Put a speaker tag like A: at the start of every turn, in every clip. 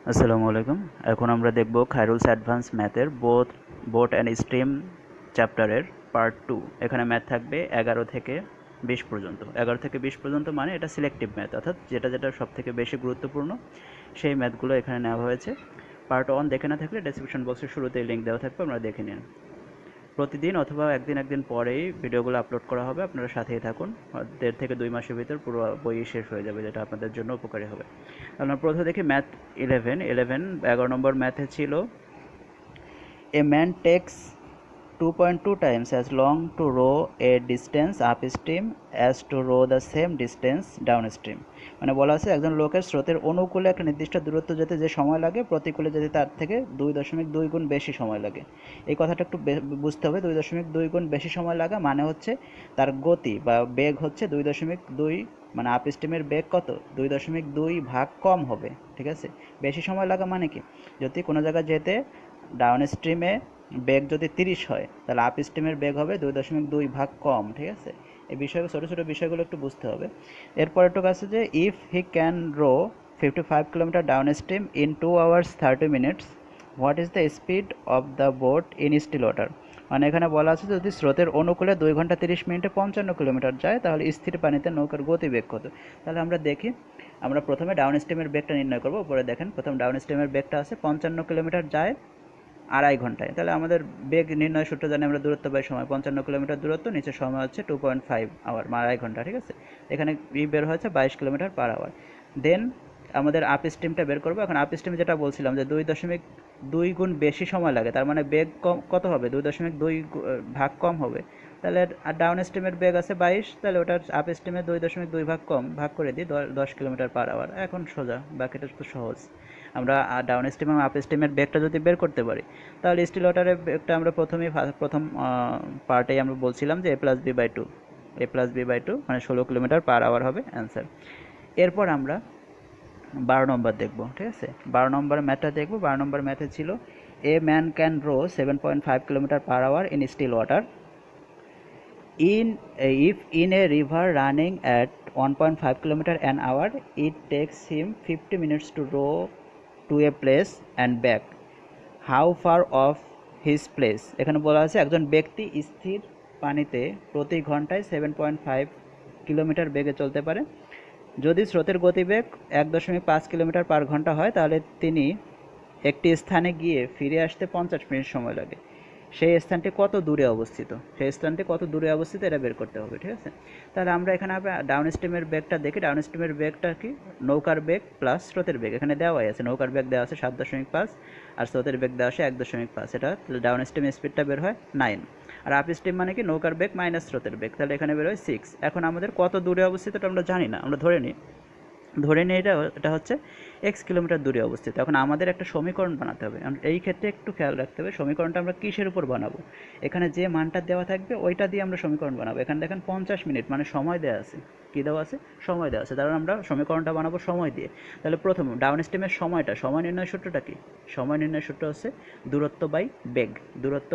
A: আসসালামু আলাইকুম। এখন আমরা দেখব খায়রুলস অ্যাডভান্স ম্যাথের বোট অ্যান্ড স্ট্রিম চ্যাপ্টারের পার্ট 2। এখানে ম্যাথ থাকবে 11 থেকে 20 পর্যন্ত। 11 থেকে 20 পর্যন্ত মানে এটা সিলেক্টিভ ম্যাথ, অর্থাৎ যেটা সবথেকে বেশি গুরুত্বপূর্ণ সেই ম্যাথগুলো এখানে নেওয়া হয়েছে। পার্ট 1 দেখে না থাকলে ডেসক্রিপশন বক্সের শুরুতেই লিঙ্ক দেওয়া থাকবে, আপনারা দেখে নিন। প্রতিদিন অথবা একদিন পরেই ভিডিওগুলো আপলোড করা হবে, আপনারা সাথেই থাকুন। 1.5 থেকে 2 মাসের ভিতর পুরো বই শেষ হয়ে যাবে, যেটা আপনাদের জন্য উপকারী হবে। আমরা প্রথমে দেখি ম্যাথ 11 নম্বর ম্যাথে ছিল a man takes 2.2 times as long to row a distance upstream as to row the same distance downstream। মানে বলা আছে একজন লোকের স্রোতের অনুকূলে একটা নির্দিষ্ট দূরত্ব যেতে যে সময় লাগে, প্রতিকূলে যেতে তার থেকে 2.2 গুণ বেশি সময় লাগে। এই কথাটা একটু বুঝতে হবে। 2.2 গুণ বেশি সময় লাগা মানে হচ্ছে তার গতি বা বেগ হচ্ছে 2.2, মানে আপস্ট্রিমের বেগ কত 2.2 ভাগ কম হবে। ঠিক আছে, বেশি সময় লাগা মানে কি, যদি কোনো জায়গায় যেতে ডাউন স্ট্রিমে বেগ যদি 30 হয়, তাহলে আপ স্ট্রিমের বেগ হবে 2.2 ভাগ কম। ঠিক আছে, এই বিষয় ছোটো ছোটো বিষয়গুলো একটু বুঝতে হবে। এরপর একটু আছে যে if he can row 55 kilometre downstream in 2 hours 30 minutes, what is the speed of the boat in still water. মানে এখানে বলা আছে যদি স্রোতের অনুকূলে 2 ঘন্টা 30 মিনিটে 55 কিলোমিটার যায়, তাহলে স্থির পানিতে নৌকার গতিবেগ কত। তাহলে আমরা দেখি, আমরা প্রথমে ডাউন স্ট্রিমের বেগটা নির্ণয় করবো। উপরে দেখেন প্রথম ডাউন স্ট্রিমের বেগটা আছে 55 কিলোমিটার যায় 2.5 ঘন্টায়। তাহলে আমাদের বেগ নির্ণয় সূত্র জানি আমরা, দূরত্ব বাই সময়। 55 কিলোমিটার দূরত্ব, নিচে সময় হচ্ছে 2.5 আওয়ার, 2.5 ঘন্টা। ঠিক আছে, এখানে বের হয়েছে 22 কিলোমিটার পার আওয়ার। দেন আমাদের আপ স্ট্রিমটা বের করবো। এখন আপ স্ট্রিম যেটা বলছিলাম যে 2.2 গুণ বেশি সময় লাগে, তার মানে বেগ কত হবে 2.2 ভাগ কম হবে। তাহলে আর ডাউন স্ট্রিমের বেগ আছে 22, তাহলে ওটার আপ স্ট্রিমে 2.2 ভাগ কম, ভাগ করে দিই 10 কিলোমিটার পার আওয়ার। এখন সোজা, বাকিটা তো সহজ। আমরা ডাউন স্ট্রিম এবং আপ স্ট্রিমের বেগটা যদি বের করতে পারি, তাহলে স্টিল ওয়াটারের বেগটা আমরা প্রথম পার্টেই আমরা বলছিলাম যে a+b/2, a+b/2 মানে 16 কিলোমিটার পার আওয়ার হবে অ্যান্সার। এরপর আমরা 12 নম্বর দেখব। ঠিক আছে, 12 নম্বর ম্যাথটা দেখব। 12 নম্বর ম্যাথে ছিল a man can row 7.5 kilometre per hour in still water if in a river running at 1.5 kilometer an hour, it takes him 50 minutes to row to a place and back, how far off his place। এখানে বলা আছে একজন ব্যক্তি স্থির পানিতে প্রতি ঘন্টায় 7.5 kilometre বেগে চলতে পারে। যদি স্রোতের গতিবেগ 1.5 কিলোমিটার পার ঘন্টা হয়, তাহলে তিনি একটি স্থানে গিয়ে ফিরে আসতে 50 মিনিট সময় লাগে। সেই স্থানটি কত দূরে অবস্থিত, এটা বের করতে হবে। ঠিক আছে, তাহলে আমরা এখানে ডাউন স্ট্রিমের বেগটা দেখি। ডাউন স্ট্রিমের বেগটা কি, নৌকার বেগ প্লাস স্রোতের বেগ। এখানে দেওয়াই আছে, নৌকার বেগ দেওয়া আছে 7.5 আর স্রোতের বেগ দেওয়া আছে 1.5। এটা ডাউন স্ট্রিম স্পিডটা বের হয় 9, আর আপ স্ট্রিম মানে কি নৌকার বেগ মাইনাস স্রোতের বেগ, তাহলে এখানে বের হয় 6। এখন আমাদের কত দূরে অবস্থিত এটা আমরা জানি না, আমরা ধরে নিই এটা হচ্ছে এক্স কিলোমিটার দূরে অবস্থিত। এখন আমাদের একটা সমীকরণ বানাতে হবে। এই ক্ষেত্রে একটু খেয়াল রাখতে হবে, সমীকরণটা আমরা কিসের উপর বানাবো। এখানে যে মানটা দেওয়া থাকবে ওইটা দিয়ে আমরা সমীকরণ বানাবো। এখানে দেখেন 50 মিনিট মানে সময় দেওয়া আছে, কী দেওয়া আছে, সময় দেওয়া আছে। তাহলে আমরা সমীকরণটা বানাবো সময় দিয়ে। তাহলে প্রথম ডাউন স্ট্রিমের সময় নির্ণয় সূত্রটা কি, সময় নির্ণয় সূত্র হচ্ছে দূরত্ব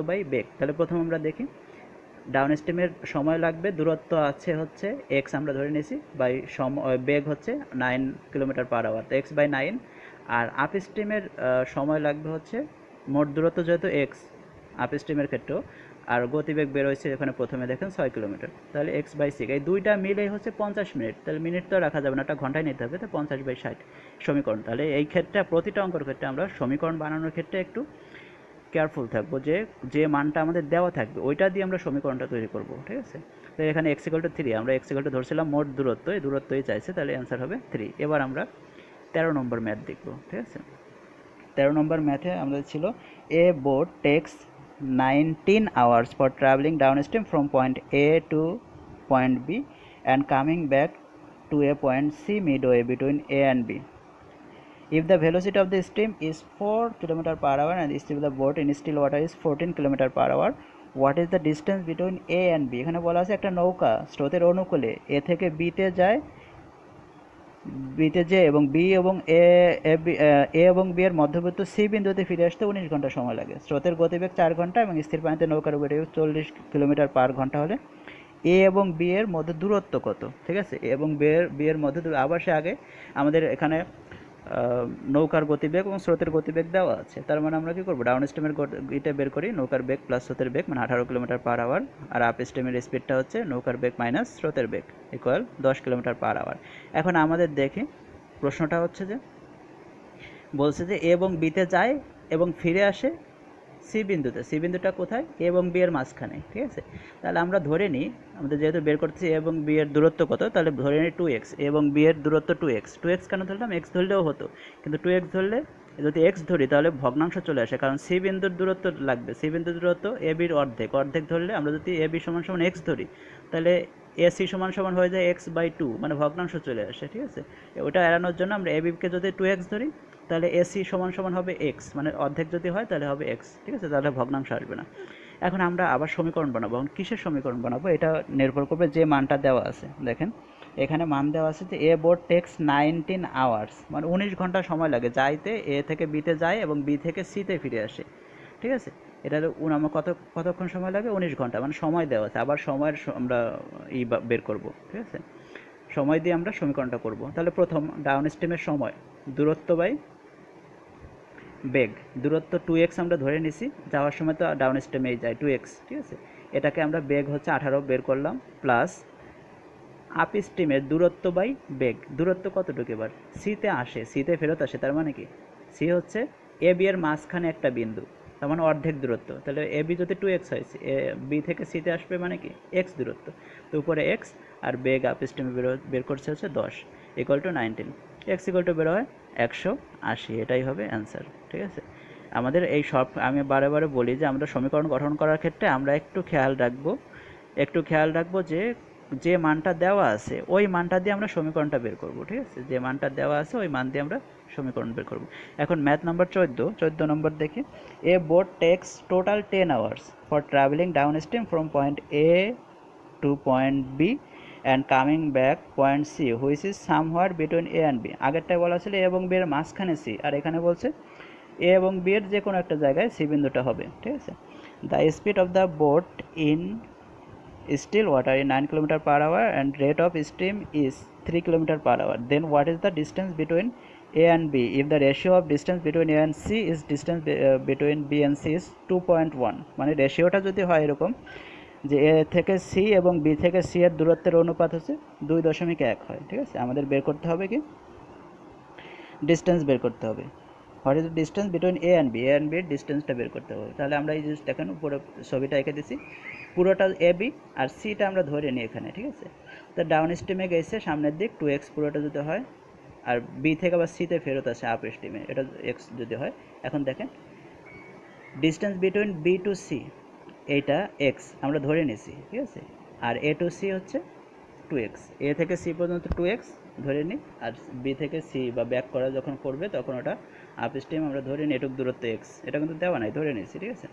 A: বাই বেগ। তাহলে প্রথম আমরা দেখি ডাউন স্ট্রিমের সময় লাগবে, দূরত্ব আছে হচ্ছে এক্স আমরা ধরে নিয়েছি, বাই বেগ হচ্ছে 9 কিলোমিটার পার আওয়ার, তো এক্স বাই 9। আর আপ স্ট্রিমের সময় লাগবে হচ্ছে, মোট দূরত্ব যেহেতু এক্স আপ স্ট্রিমের ক্ষেত্রেও, আর গতিবেগ বের হয়েছে এখানে প্রথমে দেখেন 6 কিলোমিটার, তাহলে এক্স বাই 6। এই দুইটা মিলেই হচ্ছে 50 মিনিট। তাহলে মিনিট তো রাখা যাবে না, একটা ঘন্টায় নিতে হবে, তো 50/60 সমীকরণ। তাহলে এই ক্ষেত্রে প্রতিটা অঙ্কের ক্ষেত্রে আমরা সমীকরণ বানানোর ক্ষেত্রে একটু কেয়ারফুল থাকবো, যে যে মানটা আমাদের দেওয়া থাকবে ওইটা দিয়ে আমরা সমীকরণটা তৈরি করব। ঠিক আছে, তো এখানে x=3, আমরা x= ধরছিলাম মোট দূরত্ব, এই দূরত্বই চাইছে, তাহলে অ্যান্সার হবে 3। এবার আমরা 13 নম্বর ম্যাথ দেখব। ঠিক আছে, 13 নম্বর ম্যাথে আমাদের ছিল a boat takes 19 hours for traveling downstream from point A to point B and coming back to a point C midway between A and B. If the velocity of the stream is 4 km per hour and the speed of the boat in still water is 14 km per hour, what is the distance between A and B? এখানে বলা আছে একটা নৌকা স্রোতের অনুকূলে এ থেকে বিতে যায়, এবং এ এবং বি এর মধ্যবর্তী সি বিন্দুতে ফিরে আসতে 19 ঘন্টা সময় লাগে। স্রোতের গতিবেগ 4 ঘন্টা এবং স্থির পানিতে নৌকার বেগে 40 কিলোমিটার পার ঘন্টা হলে এ এবং বি এর মধ্যে দূরত্ব কত। ঠিক আছে, এ এবং বি এর মধ্যে আবার সে আগে আমাদের এখানে নৌকার গতিবেগ এবং স্রোতের গতিবেগ দেওয়া আছে। তার মানে আমরা কী করবো, ডাউন স্ট্রিমের এটা বের করি, নৌকার বেগ প্লাস স্রোতের বেগ মানে 18 কিলোমিটার পার আওয়ার, আর আপ স্ট্রিমের স্পিডটা হচ্ছে নৌকার বেগ মাইনাস স্রোতের বেগ ইকুয়াল 10 কিলোমিটার পার আওয়ার। এখন আমাদের দেখি প্রশ্নটা হচ্ছে যে বলছে যে এ এবং বিতে যায় এবং ফিরে আসে সি বিন্দুতে। সি বিন্দুটা কোথায়? এ এবং বি এর মাঝখানে, ঠিক আছে। তাহলে আমরা ধরে নিই, আমাদের যেহেতু বের করতেছি এ এবং বি এর দূরত্ব কত, তাহলে ধরে নিই 2x। এ এবং বি এর দূরত্ব 2x। 2x কেন ধরলাম? x ধরলেও হতো, কিন্তু 2x ধরলে যদি x ধরি তাহলে ভগ্নাংশ চলে আসে, কারণ সি বিন্দুর দূরত্ব লাগবে। সি বিন্দুর দূরত্ব এ বির অর্ধেক। অর্ধেক ধরলে আমরা যদি এ বি সমান সমান x ধরি তাহলে এ সি সমান সমান হয়ে যায় x/2, মানে ভগ্নাংশ চলে আসে, ঠিক আছে। ওটা এড়ানোর জন্য আমরা এ বিকে যদি 2x ধরি তাহলে এসি সমান সমান হবে এক্স, মানে অর্ধেক যদি হয় তাহলে হবে এক্স, ঠিক আছে, তাহলে ভগ্নাংশ আসবে না। এখন আমরা আবার সমীকরণ বানাবো। এখন কিসের সমীকরণ বানাবো? এটা নির্ভর করবে যে মানটা দেওয়া আছে। দেখেন এখানে মান দেওয়া আছে যে এ বোট টেক্স 19 আওয়ার্স, মানে 19 ঘন্টা সময় লাগে যাইতে, এ থেকে বিতে যায় এবং বি থেকে সিতে ফিরে আসে, ঠিক আছে। এটা আমার কতক্ষণ সময় লাগে? 19 ঘন্টা, মানে সময় দেওয়া আছে। আবার সময়ের আমরা বের করব, ঠিক আছে। সময় দিয়ে আমরা সমীকরণটা করব। তাহলে প্রথম ডাউন স্ট্রিমের সময়, দূরত্ব বাই বেগ। দূরত্ব 2x আমরা ধরে নিছি, যাওয়ার সময় তো ডাউন স্ট্রিমেই যায় 2x, ঠিক আছে। এটাকে আমরা বেগ হচ্ছে 18 বের করলাম, প্লাস আপ স্ট্রিমের দূরত্ব বাই বেগ। দূরত্ব কতটুকু? এবার সিতে আসে, সিতে ফেরত আসে, তার মানে কি সি হচ্ছে এ বি এর মাঝখানে একটা বিন্দু, তার মানে অর্ধেক দূরত্ব। তাহলে এ বি যদি 2x হয়, বি থেকে সিতে আসবে মানে কি x দূরত্ব, তো উপরে x, আর বেগ আপ স্ট্রিমে বের করছে হচ্ছে 10 equal to 19। x equal to বের হয় 180, এটাই হবে অ্যান্সার, ঠিক আছে। আমাদের এই সব আমি বারে বারে বলি যে আমরা সমীকরণ গঠন করার ক্ষেত্রে আমরা একটু খেয়াল রাখবো যে যে মানটা দেওয়া আছে ওই মানটা দিয়ে আমরা সমীকরণটা বের করব, ঠিক আছে। যে মানটা দেওয়া আছে ওই মান দিয়ে আমরা সমীকরণ বের করব। এখন ম্যাথ নাম্বার 14 নম্বর দেখি। A boat takes total 10 hours for travelling downstream from point A to point B and coming back point C which is somewhere between A and B. আগেরটায় বলা ছিল এ এবং বি এর মাঝখানে সি, আর এখানে বলছে এ এবং বি এর যে কোনো একটা জায়গায় সি বিন্দুটা হবে, ঠিক আছে। The speed of the boat in still water in 9 km per hour and rate of stream is 3 km per hour. Then what is the distance between A and B? If the ratio of distance between A and C is distance between B and C is 2.1, মানে রেশিওটা যদি হয় এরকম যে এ থেকে C এবং B থেকে C এর দূরত্বের অনুপাত হচ্ছে 2.1 হয়, ঠিক আছে। আমাদের বের করতে হবে কি ডিস্টেন্স বের করতে হবে। What is the distance between A and B? A and বির ডিস্টেন্সটা বের করতে হবে। তাহলে আমরা এই জিনিস দেখেন পুরো ছবিটা এঁকে দিছি, পুরোটা এ বি আর সিটা আমরা ধরে নিই এখানে, ঠিক আছে। তো ডাউন স্ট্রিমে গেছে সামনের দিক 2x পুরোটা যদি হয়, আর বি থেকে আবার সিতে ফেরত আসে আপ স্ট্রিমে, এটা x যদি হয়। এখন দেখেন distance between B to C, এইটা x আমরা ধরে নিছি, ঠিক আছে। আর এ টু সি হচ্ছে 2x, এ থেকে সি পর্যন্ত 2x ধরে নিই, আর বি থেকে সি বা ব্যাক করা যখন করবে তখন ওটা আপ স্ট্রিম আমরা ধরে নিই এটুক দূরত্ব x, এটা কিন্তু দেওয়া নাই, ধরে নিয়েছি, ঠিক আছে।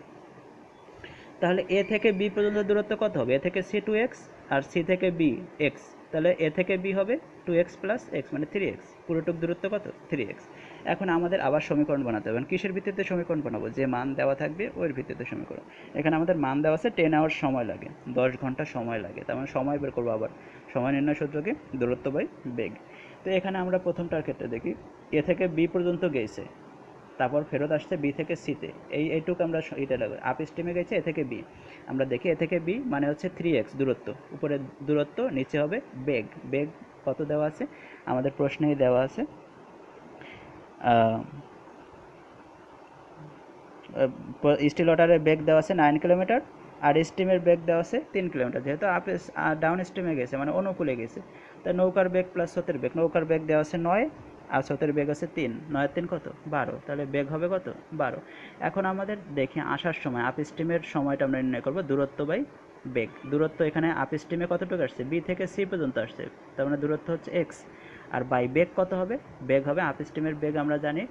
A: তাহলে এ থেকে বি পর্যন্ত দূরত্ব কত হবে? এ থেকে সি 2x আর সি থেকে বি x, তাহলে এ থেকে বি হবে 2x প্লাস x, মানে 3x। পুরোটুক দূরত্ব কত? 3x। এখন আমাদের আবার সমীকরণ বানাতে হবে। কিসের ভিত্তিতে সমীকরণ বানাবো? যে মান দেওয়া থাকবে ওর ভিত্তিতে সমীকরণ। এখানে আমাদের মান দেওয়া আছে 10 আওয়ার সময় লাগে, 10 ঘন্টা সময় লাগে, তার মানে সময় বের করবো। আবার সময় নির্ণয় সূত্র কি? দূরত্ব বাই বেগ। তো এখানে আমরা প্রথমটার ক্ষেত্রে দেখি এ থেকে বি পর্যন্ত গেছে, তারপর ফেরত আসছে বি থেকে সিতে, এইটুকু আমরা এটা লাগবে। আপ স্ট্রিমে গেছে এ থেকে বি, আমরা দেখি এ থেকে বি মানে হচ্ছে 3x দূরত্ব, উপরে দূরত্ব, নিচে হবে বেগ। বেগ কত দেওয়া আছে? আমাদের প্রশ্নেই দেওয়া আছে স্টিল ওয়াটারের বেগ দেওয়া আছে 9 কিলোমিটার, আর স্টিমের বেগ দেওয়া আছে 3 কিলোমিটার। যেহেতু আপ ডাউন স্ট্রিমে গেছে মানে অনুকূলে গেছে, তাই নৌকার বেগ প্লাস স্রোতের বেগ। নৌকার বেগ দেওয়া আছে 9 আর স্রোতের বেগ আছে 3, 9 3 কত? 12, তাহলে বেগ হবে কত? 12। এখন আমাদের দেখি আসার সময় আপ স্ট্রিমের সময়টা আমরা নির্ণয় করবো দূরত্ব বাই বেগ। দূরত্ব এখানে আপ স্ট্রিমে কতটুকু আসছে? বি থেকে সি পর্যন্ত আসছে, তার মানে দূরত্ব হচ্ছে এক্স। আর বাই বেগ কত হবে? বেগ হবে আপ স্ট্রিমের বেগ আমরা জানি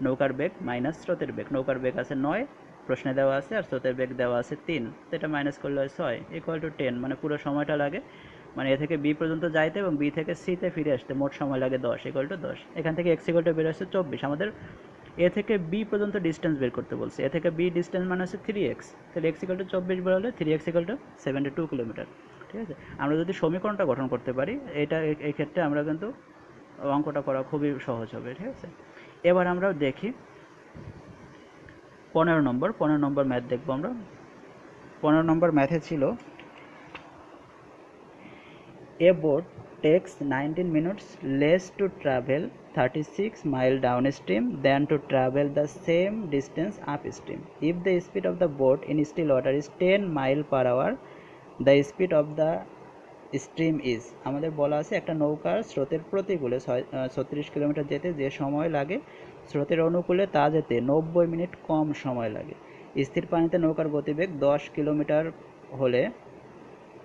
A: নৌকার বেগ মাইনাস স্রোতের বেগ। নৌকার বেগ আছে 9 প্রশ্নে দেওয়া আছে, আর স্রোতের বেগ দেওয়া আছে 3, তো এটা মাইনাস করলে হয় 6 ইকুয়াল টু 10, মানে পুরো সময়টা লাগে, মানে এ থেকে বি পর্যন্ত যাইতে এবং বি থেকে সিতে ফিরে আসতে মোট সময় লাগে 10 ইকুয়াল টু 10। এখান থেকে এক্স ইকুয়াল টু বের আসছে 24। আমাদের এ থেকে বি পর্যন্ত ডিস্টেন্স বের করতে বলছে, এ থেকে বি ডিস্টেন্স মানে হচ্ছে 3x, তাহলে এক্স ইকুয়াল টু 24 বের হলে 3x ইকুয়াল টু 72 কিলোমিটার, ঠিক আছে। আমরা যদি সমীকরণটা গঠন করতে পারি এটা এই ক্ষেত্রে আমরা কিন্তু অঙ্কটা করা খুবই সহজ হবে, ঠিক আছে। এবার আমরা দেখি 15 নম্বর ম্যাথ দেখব আমরা। 15 নম্বর ম্যাথে ছিল a boat takes 19 minutes less to travel 36 mile downstream than to travel the same distance upstream. If the speed of the boat in still water is 10 mile per hour, the speed of the stream is. আমাদের বলা আছে একটা নৌকার স্রোতের প্রতিকূলে 36 kilometre যেতে যে সময় লাগে, স্রোতের অনুকূলে তা যেতে 90 মিনিট কম সময় লাগে। স্থির পানিতে নৌকার গতিবেগ 10 কিলোমিটার হলে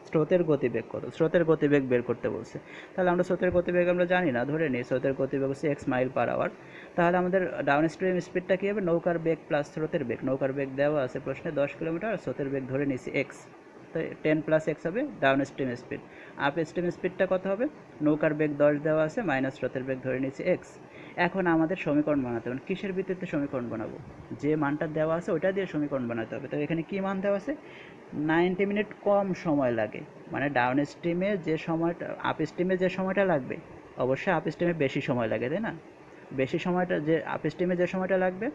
A: স্রোতের গতিবেগ কত? স্রোতের গতিবেগ বের করতে বলছে। তাহলে আমরা স্রোতের গতিবেগ আমরা জানি না, ধরে নিই স্রোতের গতিবেগ হচ্ছে x মাইল পার আওয়ার। তাহলে আমাদের ডাউন স্ট্রিম স্পিডটা কী হবে? নৌকার বেগ প্লাস স্রোতের বেগ। নৌকার বেগ দেওয়া আছে প্রশ্নে 10 কিলোমিটার, স্রোতের বেগ ধরে নিয়েছি x, তো 10 প্লাস x হবে down stream speed. Up stream স্পিডটা কত হবে? নৌকার বেগ 10 দেওয়া আছে মাইনাস স্রোতের বেগ ধরে নিয়েছি x। এখন আমাদের সমীকরণ বানাতে হবে। কিসের ভিত্তিতে সমীকরণ বানাবো? যে মানটা দেওয়া আছে ওইটা দিয়ে সমীকরণ বানাতে হবে। তো এখানে কী মান দেওয়া আছে? 90 মিনিট কম সময় লাগে, মানে ডাউন স্ট্রিমে যে সময়টা, আপ স্ট্রিমে যে সময়টা লাগবে, অবশ্যই আপ স্ট্রিমে বেশি সময় লাগে, তাই না? বেশি সময়টা যে আপ স্ট্রিমে যে সময়টা লাগবে,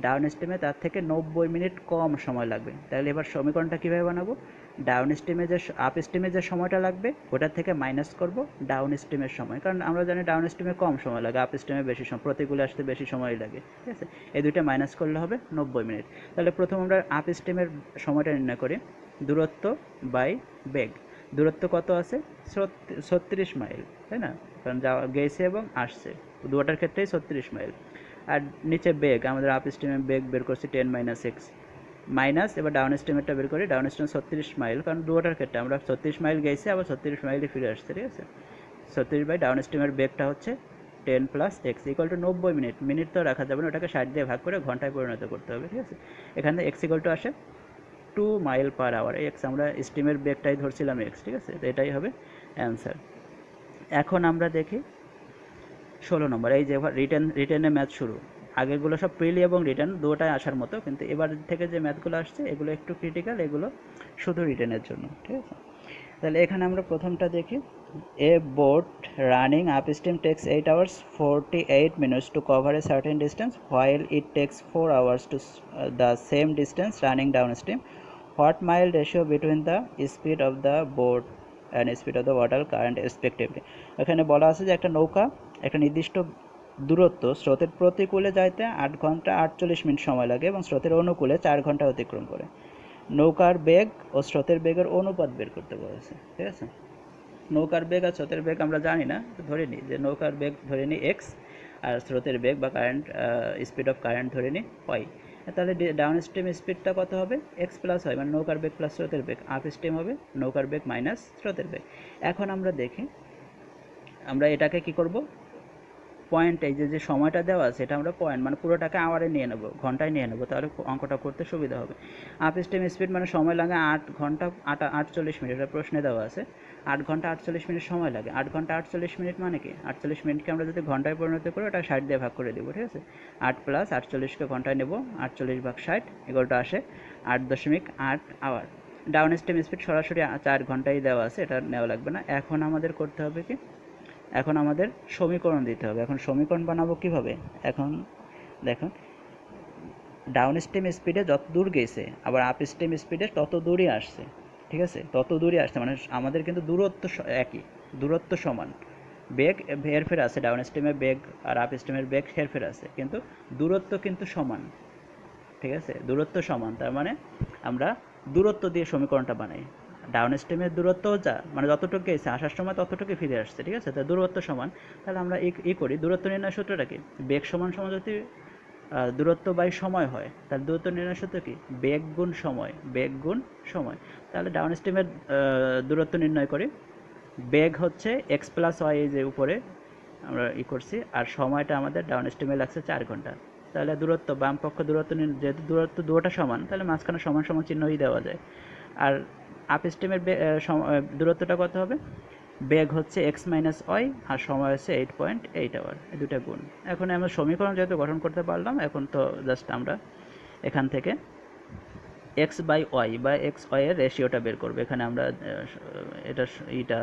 A: ডাউন স্ট্রিমে তার থেকে 90 মিনিট কম সময় লাগবে। তাহলে এবার সমীকরণটা কীভাবে বানাবো? ডাউন স্ট্রিমে যে আপ স্ট্রিমে যে সময়টা লাগবে ওটার থেকে মাইনাস করব ডাউন স্ট্রিমের সময়, কারণ আমরা জানি ডাউন স্ট্রিমে কম সময় লাগে, আপ স্ট্রিমে বেশি সময়, প্রতিকূলে আসতে বেশি সময় লাগে, ঠিক আছে? এই দুইটা মাইনাস করলে হবে 90 মিনিট। তাহলে প্রথম আমরা আপ স্ট্রিমের সময়টা নির্ণয় করি, দূরত্ব বাই বেগ। দূরত্ব কত আছে? 36 মাইল, তাই না? কারণ যাওয়া গেছে এবং আসছে দুটার ক্ষেত্রেই 36 মাইল। আর নিচে বেগ, আমাদের আপ স্ট্রিমের বেগ বের করছি 10 মাইনাস এক্স, মাইনাস এবার ডাউন স্ট্রিমেরটা বের করি। ডাউন স্ট্রিম 36 মাইল, কারণ দুটার ক্ষেত্রে আমরা 36 মাইল গেছি আবার 36 মাইলে ফিরে আসছে, ঠিক আছে? 36 বাই ডাউন স্ট্রিমের বেগটা হচ্ছে 10 plus x equal to 90 minute. Minute তো রাখা যাবে না, ওটাকে 60 দিয়ে ভাগ করে ঘন্টায় পরিণত করতে হবে, ঠিক আছে? এখানে এক্স ইকুয়াল টু আসে 2 মাইল পার আওয়ার। এক্স আমরা স্টিমের বেগটাই ধরছিলাম এক্স, ঠিক আছে? তো এটাই হবে অ্যান্সার। এখন আমরা দেখি 16 নম্বর। এই যে রিটেনে ম্যাথ শুরু, আগেরগুলো সব প্রিলি এবং রিটেন দুটোটাই আসার মতো, কিন্তু এবার থেকে যে ম্যাথগুলো আসছে এগুলো একটু ক্রিটিক্যাল, এগুলো শুধু রিটেনের জন্য, ঠিক আছে? তাহলে এখানে আমরা প্রথমটা দেখি, a boat running upstream takes 8 hours 48 minutes to cover a certain distance while it takes 4 hours to the same distance running downstream. What mile ratio between the speed of the boat and speed of the water current respectively? এখানে বলা আছে যে একটা নৌকা একটা নির্দিষ্ট দূরত্ব স্রোতের প্রতিকূলে যাইতে 8 ঘন্টা 48 মিনিট সময় লাগে এবং স্রোতের অনুকূলে 4 ঘন্টা অতিক্রম করে। নৌকার বেগ ও স্রোতের বেগের অনুপাত বের করতে বলেছে, ঠিক আছে? নৌকার বেগ আর স্রোতের বেগ আমরা জানি না, ধরে নিই যে নৌকার বেগ ধরে নিই এক্স আর স্রোতের বেগ বা কারেন্ট স্পিড অফ কারেন্ট ধরে নিই ওয়াই। তাহলে ডাউন স্ট্রিম স্পিডটা কত হবে? এক্স প্লাস হয়, মানে নৌকার বেগ প্লাস স্রোতের বেগ। আপ স্ট্রিম হবে নৌকার বেগ মাইনাস স্রোতের বেগ। এখন আমরা দেখি আমরা এটাকে কি করব, পয়েন্ট, এই যে সময়টা দেওয়া আছে এটা আমরা পয়েন্ট মানে পুরোটাকে আওয়ারে নিয়ে নেব, ঘন্টায় নিয়ে নেব, তাহলে অঙ্কটা করতে সুবিধা হবে। আপ স্ট্রিম স্পিড মানে সময় লাগে 8 ঘন্টা 48 মিনিট, এটা প্রশ্নে দেওয়া আছে 8 ঘন্টা 48 মিনিট সময় লাগে। 8 ঘন্টা 48 মিনিট মানে কি? 48 মিনিটকে আমরা যদি ঘন্টায় পরিণত করি ওটা 60 দিয়ে ভাগ করে দেবো, ঠিক আছে? 8 প্লাস 48কে ঘন্টায় নেব, 48 ভাগ 60 এগুলোটা আসে 8.8 আওয়ার। ডাউন স্ট্রিম স্পিড সরাসরি 4 ঘন্টায় দেওয়া আছে, এটা নেওয়া লাগবে না। এখন আমাদের করতে হবে কি, এখন আমাদের সমীকরণ দিতে হবে। এখন সমীকরণ বানাবো কিভাবে? এখন দেখুন, ডাউন স্ট্রিম স্পিডে যত দূর গেছে আবার আপ স্ট্রিম স্পিডে তত দূরই আসছে, ঠিক আছে? তত দূরই আসছে মানে আমাদের কিন্তু দূরত্ব একই, দূরত্ব সমান। বেগ হেরফের আছে, ডাউন স্ট্রিমের বেগ আর আপ স্ট্রিমের বেগ হেরফের আছে, কিন্তু দূরত্ব কিন্তু সমান, ঠিক আছে? দূরত্ব সমান, তার মানে আমরা দূরত্ব দিয়ে সমীকরণটা বানাই। ডাউন স্ট্রিমের দূরত্ব যা মানে যতটুকু গেছে আসার সময় ততটুকু ফিরে আসছে, ঠিক আছে? তাই দূরত্ব সমান। তাহলে আমরা করি দূরত্ব নির্ণয় সূত্রটা কি? বেগ সমান সমান যদি দূরত্ব বাই সময় হয় তাহলে দূরত্ব নির্ণয় সূত্র কি? বেগ গুণ সময়, বেগ গুণ সময়। তাহলে ডাউন স্ট্রিমের দূরত্ব নির্ণয় করি, বেগ হচ্ছে এক্স প্লাস ওয়াই, যে উপরে আমরা করছি, আর সময়টা আমাদের ডাউন স্ট্রিমে লাগছে 4 ঘন্টা। তাহলে দূরত্ব বাম পক্ষ দূরত্ব, যেহেতু দূরত্ব দুটোটা সমান তাহলে মাঝখানে সমান সমান চিহ্নই দেওয়া যায়। আর আপ স্ট্রিমের দূরত্বটা কত হবে? বেগ হচ্ছে এক্স মাইনাস ওয়াই আর সময় হচ্ছে 8.8 আওয়ার, এই দুটা গুণ। এখন আমরা সমীকরণ যেহেতু গঠন করতে পারলাম, এখন তো জাস্ট আমরা এখান থেকে এক্স বাই ওয়াই বা এক্স ওয়াই এর রেশিওটা বের করবো। এখানে আমরা এটা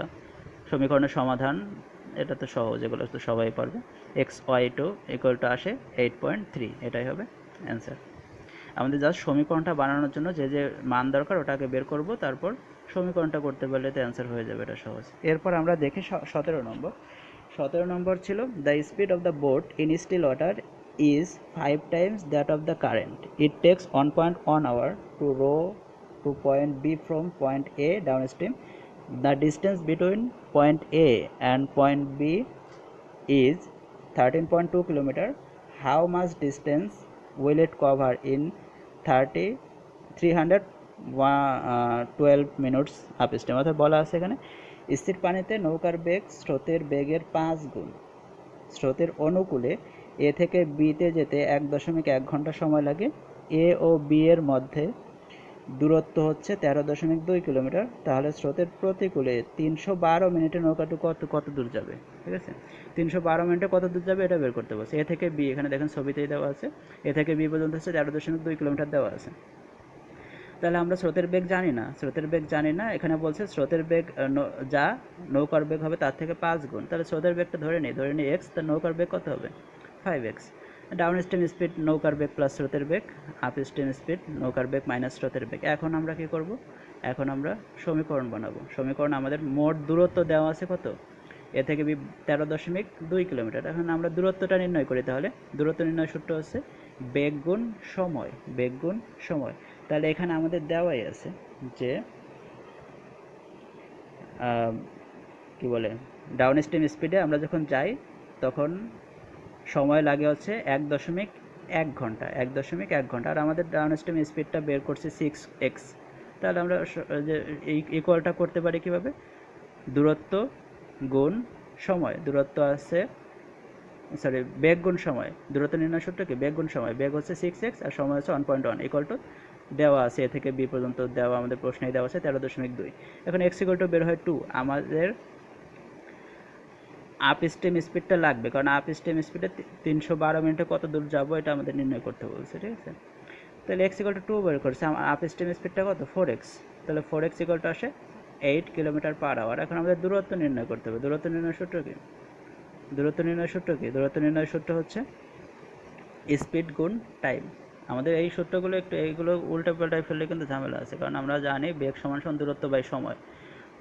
A: সমীকরণের সমাধান এটা তো সহজ, এগুলো তো সবাই পারবে। X y two equal to আসে 8.3, এটাই হবে অ্যান্সার। আমাদের জাস্ট সমীকরণটা বানানোর জন্য যে যে মান দরকার ওটাকে বের করব, তারপর সমীকরণটা করতে পারলে তো অ্যান্সার হয়ে যাবে, এটা সহজ। এরপর আমরা দেখি 17 নম্বর ছিল the speed of the boat in still water is 5 times that of the current, it takes 1.1 hour to row to point B from point A downstream, the distance between point A and point B is 13.2 kilometer. How much distance will it cover in 312 minutes upstream? অর্থাৎ বলা আছে এখানে স্থির পানিতে নৌকার বেগ স্রোতের বেগের 5 গুণ। স্রোতের অনুকূলে এ থেকে বিতে যেতে 1.1 ঘন্টা সময় লাগে। এ ও বি এর মধ্যে দূরত্ব হচ্ছে 13.2 কিলোমিটার। তাহলে স্রোতের প্রতিকূলে 312 মিনিটে নৌকাটি কত দূর যাবে, ঠিক আছে? 312 মিনিটে কত দূর যাবে এটা বের করতে বলছে। এ থেকে বি, এখানে দেখেন ছবিতেই দেওয়া আছে, এ থেকে বি পর্যন্ত হচ্ছে 13.2 কিলোমিটার দেওয়া আছে। তাহলে আমরা স্রোতের বেগ জানি না, এখানে বলছে স্রোতের বেগ যা নৌকার বেগ হবে তার থেকে 5 গুণ। তাহলে স্রোতের বেগটা ধরে নিই এক্স, তার নৌকার বেগ কত হবে 5x। ডাউন স্ট্রিম স্পিড নৌকার বেগ প্লাস স্রোতের বেগ, আপ স্ট্রিম স্পিড নৌকার বেগ মাইনাস স্রোতের বেগ। এখন আমরা কি করব, এখন আমরা সমীকরণ বানাবো। সমীকরণ আমাদের মোট দূরত্ব দেওয়া আছে কত, এ থেকে বি 13.2 কিলোমিটার। এখন আমরা দূরত্বটা নির্ণয় করি। তাহলে দূরত্ব নির্ণয় সূত্র হচ্ছে বেগ গুণ সময়। তাহলে এখানে আমাদের দেওয়াই আছে যে কি বলে, ডাউন স্ট্রিম স্পিডে আমরা যখন যাই তখন সময় লাগে হচ্ছে 1.1 ঘন্টা, আর আমাদের ডাউন স্ট্রিম স্পিডটা বের করছি 6x। তাহলে আমরা যে ইকুয়ালটা করতে পারি কীভাবে, দূরত্ব গুণ সময়, দূরত্ব আছে বেগ গুণ সময়, দূরত্ব নির্ণয় সূত্র কি বেগ গুণ সময়, বেগ হচ্ছে 6x আর সময় হচ্ছে 1.1 ইকুয়াল টু দেওয়া আছে এ থেকে বি পর্যন্ত দেওয়া, আমাদের প্রশ্নেই দেওয়া আছে 13.2। এখন x ইকুয়াল টু বের হয় 2। আমাদের আপ স্ট্রিম স্পিডটা লাগবে, কারণ আপ স্ট্রিম স্পিডে 312 মিনিটে কত দূর যাবো এটা আমাদের নির্ণয় করতে বলছে, ঠিক আছে? তাহলে x ইকুয়াল টু 2 বের করছে, আপ স্ট্রিম স্পিডটা কত 4x, তাহলে 4x ইকুয়াল টু আসে 8 কিলোমিটার পার আওয়ার। এখন আমাদের দূরত্ব নির্ণয় করতে হবে। দূরত্ব নির্ণয় সূত্র হচ্ছে স্পিড গুণ টাইম। আমাদের এই সূত্রগুলো এইগুলো উল্টা পাল্টায় ফেললে কিন্তু ঝামেলা আছে, কারণ আমরা জানি বেগ সমান দূরত্ব বাই সময়।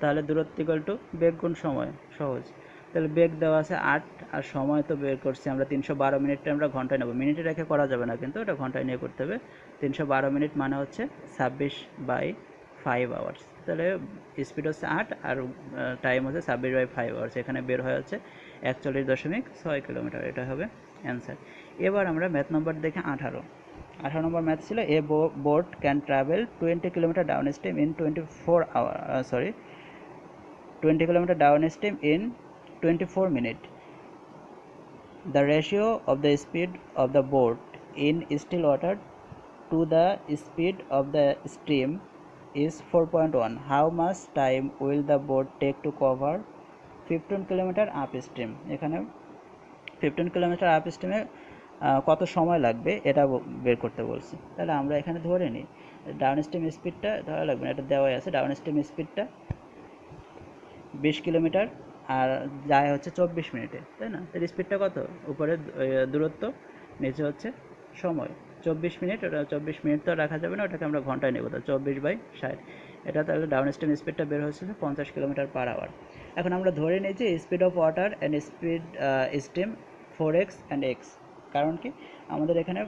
A: তাহলে দূরত্ব ইকুয়াল টু বেগ গুণ সময়, সহজ। তাহলে বেগ দেওয়া আছে 8 আর সময় তো বের করছি আমরা 312 মিনিটটা আমরা ঘন্টায় নেব, মিনিটে রেখে করা যাবে না, কিন্তু এটা ঘন্টায় নিয়ে করতে হবে। 312 মিনিট মানে হচ্ছে 26/5 আওয়ার্স। তাহলে স্পিড হচ্ছে 8 আর টাইম হচ্ছে 26/5 আওয়ার্স। এখানে বের হয়ে হচ্ছে 41.6 কিলোমিটার, এটা হবে অ্যান্সার। এবার আমরা ম্যাথ নম্বর দেখে 18 নম্বর ম্যাথ ছিল a boat can travel 20 kilometre downstream in 20 kilometer downstream in 24 minutes. The ratio of the speed of the boat in still water to the speed of the stream is 4.1. How much time will the boat take to cover 15 kilometer upstream? এখানে 15 kilometre আপস্ট্রিমে কত সময় লাগবে এটা বের করতে বলছি। তাহলে আমরা এখানে ধরে নিই ডাউন স্ট্রিম স্পিডটা ধরা লাগবে না, এটা দেওয়াই আছে। ডাউন স্ট্রিম স্পিডটা 20 কিলোমিটার আর যায় হচ্ছে 24 মিনিটে, তাই না? তার স্পিডটা কত, উপরে দূরত্ব, নিচে হচ্ছে সময় 24 মিনিট। ওটা 24 মিনিট তো রাখা যাবে না, ওটাকে আমরা ঘন্টায় নেব, তো 24/60 এটা। তাহলে ডাউন স্ট্রিম স্পিডটা বের হচ্ছে 50 কিলোমিটার পার আওয়ার। এখন আমরা ধরে নিই যে speed of water and speed stream 4x and x। কারণ কি আমাদের এখানে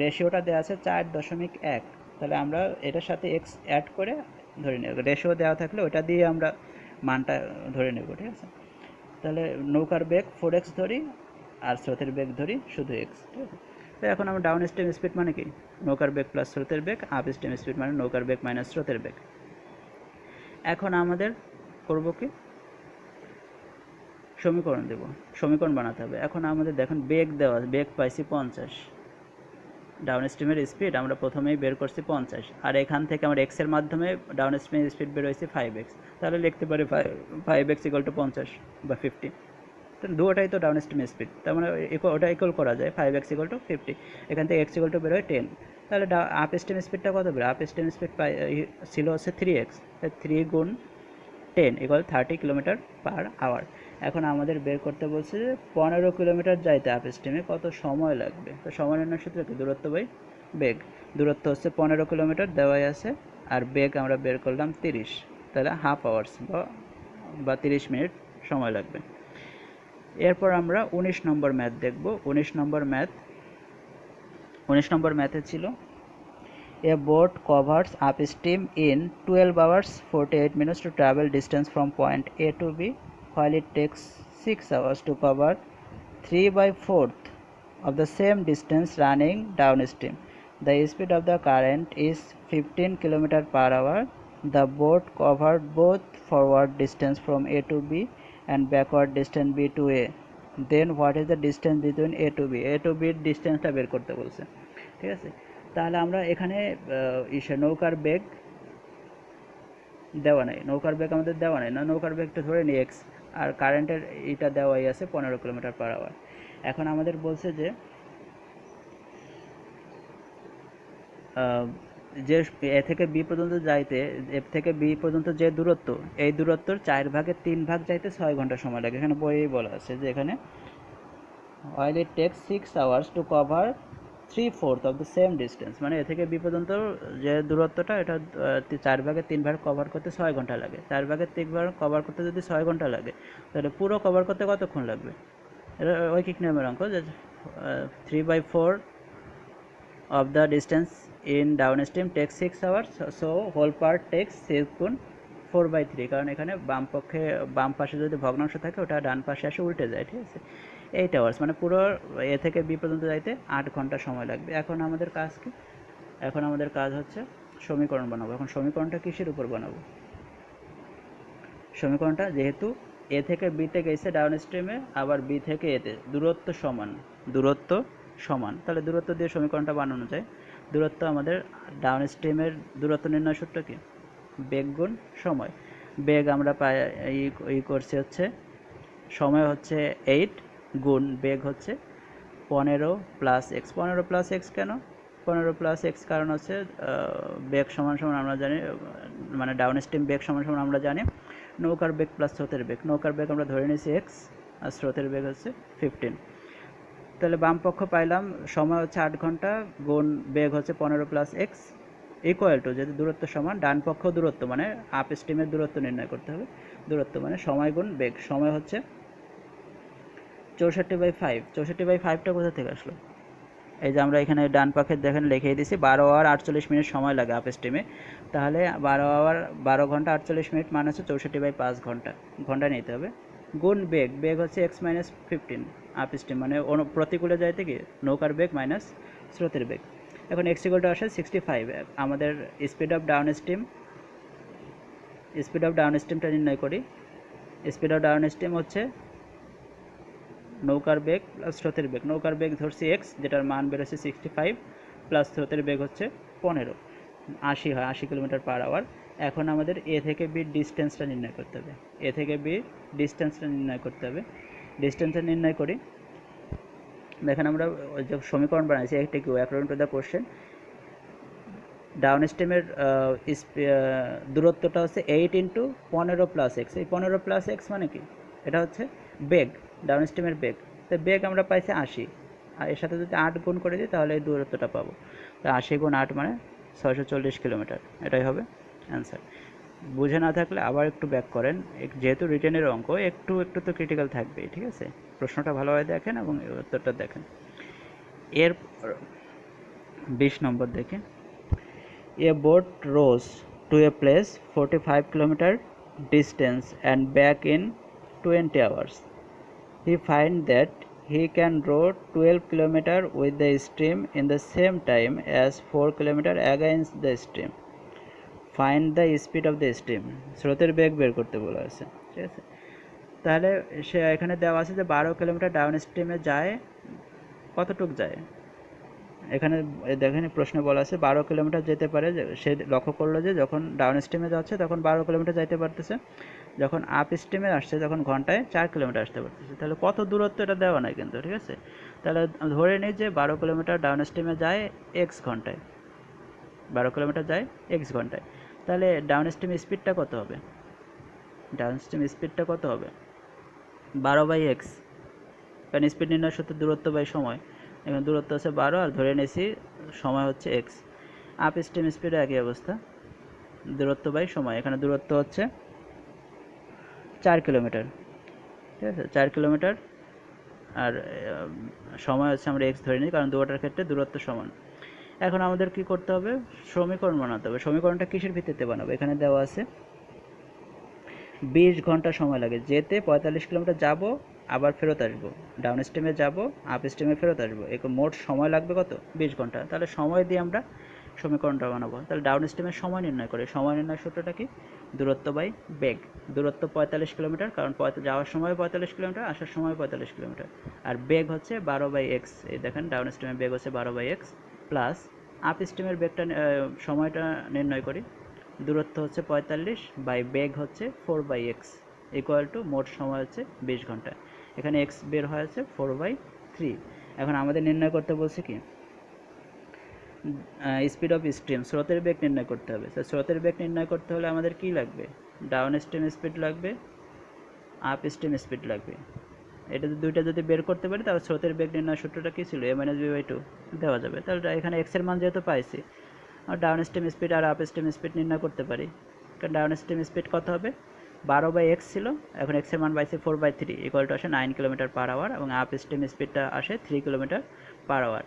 A: রেশিওটা দেওয়া আছে 4.1, তাহলে আমরা এটার সাথে x অ্যাড করে ধরে নেব। রেশিও দেওয়া থাকলে ওটা দিয়ে আমরা মানটা ধরে নেব, ঠিক আছে? তাহলে নৌকার বেগ 4x ধরি আর স্রোতের বেগ ধরি শুধু x, ঠিক আছে? তো এখন আমরা ডাউন স্ট্রিম স্পিড মানে কি নৌকার বেগ প্লাস স্রোতের বেগ, আপ স্ট্রিম স্পিড মানে নৌকার বেগ মাইনাস স্রোতের বেগ। এখন আমাদের করব কি, সমীকরণ বানাতে হবে। এখন আমাদের দেখুন বেগ দেওয়া, বেগ পাইছি 50, ডাউন স্ট্রিমের স্পিড আমরা প্রথমেই বের করছি 50, আর এখান থেকে আমরা এক্সের মাধ্যমে ডাউন স্ট্রিমের স্পিড বের হয়েছে 5x। তাহলে লিখতে পারি 5x ইকুয়াল টু 50 বা 50। তো দুটাই তো ডাউন স্ট্রিম স্পিড, তার মানে ওটা ইকুয়াল করা যায় 5x ইকুয়াল টু 50। এখান থেকে x ইকুয়াল টু বের হয় 10। তাহলে আপ স্ট্রিম স্পিডটা কত বের, আপ স্ট্রিম স্পিড ছিল হচ্ছে 3x, 3 গুণ 10 ইকুয়াল 30 কিলোমিটার পার আওয়ার। এখন আমাদের বের করতে বলছে যে 15 কিলোমিটার যাইতে আপ স্ট্রিমে কত সময় লাগবে। তো সময় নির্ণয় সূত্র কি, দূরত্ব বাই বেগ। দূরত্ব হচ্ছে 15 কিলোমিটার দেওয়াই আছে, আর বেগ আমরা বের করলাম 30, তাহলে হাফ আওয়ার্স বা 30 মিনিট সময় লাগবে। এরপর আমরা 19 নম্বর ম্যাথ দেখব। 19 নম্বর ম্যাথে ছিল A boat covers upstream in 12 hours 48 minutes to travel distance from point A to B, while it takes 6 hours to cover 3/4 of the same distance running downstream. The speed of the current is 15 km per hour. The boat covered both forward distance from A to B and backward distance B to A. Then what is the distance between A to B? A to B ডিস্টেন্সটা বের করতে বলছে, ঠিক আছে। তাহলে আমরা এখানে নৌকার বেগ দেওয়া নেই, নৌকার বেগ আমাদের দেওয়া নেই না, নৌকার বেগটা ধরে নিই এক্স, আর কারেন্টের এটা দেওয়াই আছে 15 কিলোমিটার পার আওয়ার। এখন আমাদের বলছে যে যে এ থেকে বি পর্যন্ত যাইতে, এ থেকে বি পর্যন্ত যে দূরত্ব, এই দূরত্বর 4/3 যাইতে 6 ঘন্টা সময় লাগে। এখানে বইয়েই বলা আছে যে এখানে while it takes 6 hours to cover 3/4 of the same distance, মানে এ থেকে বি পর্যন্ত যে দূরত্বটা এটা 4/3 কভার করতে 6 ঘন্টা লাগে। 4/3 কভার করতে যদি 6 ঘন্টা লাগে, তাহলে পুরো কভার করতে কতক্ষণ লাগবে? এটা ঐকিক নিয়মের অঙ্ক যে 3/4 of the distance in downstream takes 6 hours, so whole part takes 6 গুণ 4/3, কারণ এখানে বাম পাশে যদি ভগ্নাংশ থাকে ওটা ডান পাশে এসে উল্টে যায়, ঠিক আছে। 8 আওয়ার্স মানে পুরো এ থেকে বি পর্যন্ত যাইতে 8 ঘন্টা সময় লাগবে। এখন আমাদের কাজ কি? এখন আমাদের কাজ হচ্ছে সমীকরণ বানাবো। এখন সমীকরণটা কিসের উপর বানাবো? সমীকরণটা যেহেতু এ থেকে বিতে গেছে ডাউন স্ট্রিমে, আবার বি থেকে এতে দূরত্ব সমান, তাহলে দূরত্ব দিয়ে সমীকরণটা বানানো যায়। দূরত্ব আমাদের ডাউন স্ট্রিমের দূরত্ব নির্ণয় সূত্র কি? বেগ গুণ সময়। বেগ আমরা করছি হচ্ছে, সময় হচ্ছে 8 গুণ বেগ হচ্ছে 15 প্লাস এক্স। 15 প্লাস এক্স কেন? 15 প্লাস এক্স কারণ হচ্ছে বেগ সমান আমরা জানি, মানে ডাউন স্ট্রিম বেগ সমান আমরা জানি নৌকার বেগ প্লাস স্রোতের বেগ। নৌকার বেগ আমরা ধরে নিয়েছি এক্স, আর স্রোতের বেগ হচ্ছে 15। তাহলে বাম পক্ষ পাইলাম, সময় হচ্ছে 8 ঘন্টা গুণ বেগ হচ্ছে 15 প্লাস এক্স ইকুয়াল টু, যদি দূরত্ব সমান, ডান পক্ষ দূরত্ব মানে আপ স্ট্রিমের দূরত্ব নির্ণয় করতে হবে। দূরত্ব মানে সময় গুণ বেগ। সময় হচ্ছে 64/5। 64/5টা কোথা থেকে আসলো? এই যে আমরা এখানে ডান পাখে দেখেন লিখে দিয়েছি 12 আওয়ার 48 মিনিট সময় লাগে আপ স্ট্রিমে। তাহলে 12 ঘন্টা 48 মিনিট মানে হচ্ছে 64/5 ঘন্টা, ঘন্টা নিতে হবে। গুণ বেগ, বেগ হচ্ছে এক্স মাইনাস 15 আপ স্ট্রিম মানে প্রতিকূলে যাইতে গিয়ে নৌকার বেগ মাইনাস স্রোতের বেগ। এখন এক্স ইকুয়াল টু আসে 65। আমাদের স্পিড অফ ডাউন স্ট্রিমটা নির্ণয় করি। স্পিড অফ ডাউন স্ট্রিম হচ্ছে নৌকার বেগ প্লাস স্রোতের বেগ। নৌকার বেগ ধরছি এক্স, যেটার মান বেরোচ্ছে 65, প্লাস স্রোতের বেগ হচ্ছে 15, 80 হয়, 80 কিলোমিটার পার আওয়ার। এখন আমাদের এ থেকে বি ডিস্টেন্সটা নির্ণয় করতে হবে। এ থেকে বি ডিস্টেন্সটা নির্ণয় করতে হবে। ডিস্টেন্সটা নির্ণয় করি। দেখেন আমরা যে সমীকরণ বানাইছি একটা কি অ্যাকর্ডিং টু দ্য কোশ্চেন, ডাউন স্ট্রিমের দূরত্বটা হচ্ছে 8 ইন্টু 15 প্লাস এক্স। এই 15 প্লাস এক্স মানে কি? এটা হচ্ছে বেগ, ডাউন স্ট্রিমের বেগ। তো বেগ আমরা পাইছি 80, আর এর সাথে যদি 8 গুণ করে দিই তাহলে এই দূরত্বটা পাবো। তো 80 গুণ 8 মানে 640 কিলোমিটার, এটাই হবে অ্যান্সার। বুঝে না থাকলে আবার একটু ব্যাক করেন, যেহেতু রিটেনের অঙ্ক একটু তো ক্রিটিক্যাল থাকবেই, ঠিক আছে। প্রশ্নটা ভালোভাবে দেখেন এবং উত্তরটা দেখেন। এর 20 নম্বর দেখেন, A boat rows to a place 45 kilometer distance and back in 20 hours. He finds that he can row 12 kilometer with the stream in the same time as 4 kilometer against the stream. Find the speed of the stream. স্রোতের বেগ বের করতে বলা আছে, ঠিক আছে। তাহলে সে এখানে দেওয়া আছে যে 12 কিলোমিটার ডাউন স্ট্রিমে যায়, কতটুক যায়? এখানে দেখেন প্রশ্নে বলা আছে 12 কিলোমিটার যেতে পারে। সে লক্ষ্য করলো যে যখন ডাউন স্ট্রিমে যাচ্ছে তখন 12 কিলোমিটার যাইতে পারতেছে, যখন আপ স্ট্রিমে আসছে তখন ঘন্টায় 4 কিলোমিটার আসতে পারতেছে। তাহলে কত দূরত্ব এটা দেওয়া নাই কিন্তু, ঠিক আছে। তাহলে ধরে নিই যে 12 কিলোমিটার ডাউন স্ট্রিমে যায় এক্স ঘন্টায়, 12 কিলোমিটার যায় এক্স ঘন্টায়। তাহলে ডাউন স্ট্রিম স্পিডটা কত হবে? 12/x, কারণ স্পিড নির্ণয় সূত্র দূরত্ব বাই সময়। এখানে দূরত্ব হচ্ছে 12 আর ধরে নিয়েছি সময় হচ্ছে এক্স। আপ স্টিম স্পিডে একই অবস্থা, দূরত্ব বাই সময়। এখানে দূরত্ব হচ্ছে 4 কিলোমিটার, ঠিক আছে, 4 কিলোমিটার। আর সময় হচ্ছে আমরা এক্স ধরে নিই, কারণ দুটোটার ক্ষেত্রে দূরত্ব সমান। এখন আমাদের কি করতে হবে, সমীকরণ বানাতে হবে। সমীকরণটা কিসের ভিত্তিতে বানাবো, এখানে দেওয়া আছে 20 ঘন্টা সময় লাগে যেতে, 45 কিলোমিটার যাব আবার ফেরত আসবো, ডাউন স্ট্রিমে যাব আপ স্ট্রিমে ফেরত আসবো, মোট সময় লাগবে কত, 20 ঘন্টা। তাহলে সময় দিয়ে আমরা সমীকরণটা বানাবো। তাহলে ডাউন স্ট্রিমের সময় নির্ণয় করে, সময় নির্ণয় সূত্রটা কি, দূরত্ব বাই বেগ। দূরত্ব 45 কিলোমিটার, কারণ যাওয়ার সময় 45 কিলোমিটার, আসার সময় 45 কিলোমিটার। আর বেগ হচ্ছে 12/x। এই দেখেন ডাউন স্ট্রিমের বেগ হচ্ছে 12/x, প্লাস আপ স্ট্রিমের বেগটা সময়টা নির্ণয় করি, দূরত্ব হচ্ছে 45 বাই বেগ হচ্ছে 4/x, ইকুয়াল টু মোট সময় হচ্ছে 20 ঘন্টা। এখানে x বের হয়েছে 4/3। এখন আমাদের নির্ণয় করতে বলছে কি, স্পিড অফ স্ট্রিম, স্রোতের বেগ নির্ণয় করতে হবে। তো স্রোতের বেগ নির্ণয় করতে হলে আমাদের কি লাগবে, ডাউন স্ট্রিম স্পিড লাগবে, আপ স্ট্রিম স্পিড লাগবে। এটা দুইটা যদি বের করতে পারি, তাহলে স্রোতের বেগ নির্ণয় সূত্রটা কী ছিল, a-b/2 দেওয়া যাবে। তাহলে এখানে x এর মান যেহেতু পাইছি, আর ডাউন স্ট্রিম স্পিড আর আপ স্ট্রিম স্পিড নির্ণয় করতে পারি। কারণ ডাউন স্ট্রিম স্পিড কত হবে, 12/x ছিল, এখন x এর মান পাইছি 4/3, ইকুয়াল টু আসে 9 কিলোমিটার পার আওয়ার, এবং আপ স্ট্রিম স্পিডটা আসে 3 kilometre per hour.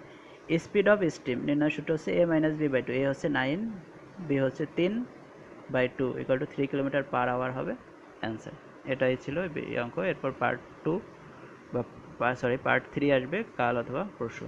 A: Speed of stream নির্ণয় সূত্র হচ্ছে a-b/2, a হচ্ছে 9, b হচ্ছে 3/2, equal to 3 kilometre per hour হবে অ্যান্সার। এটাই ছিল এই অঙ্ক। এরপর পার্ট 2 বা পার্ট 3 আসবে কাল অথবা পরশু।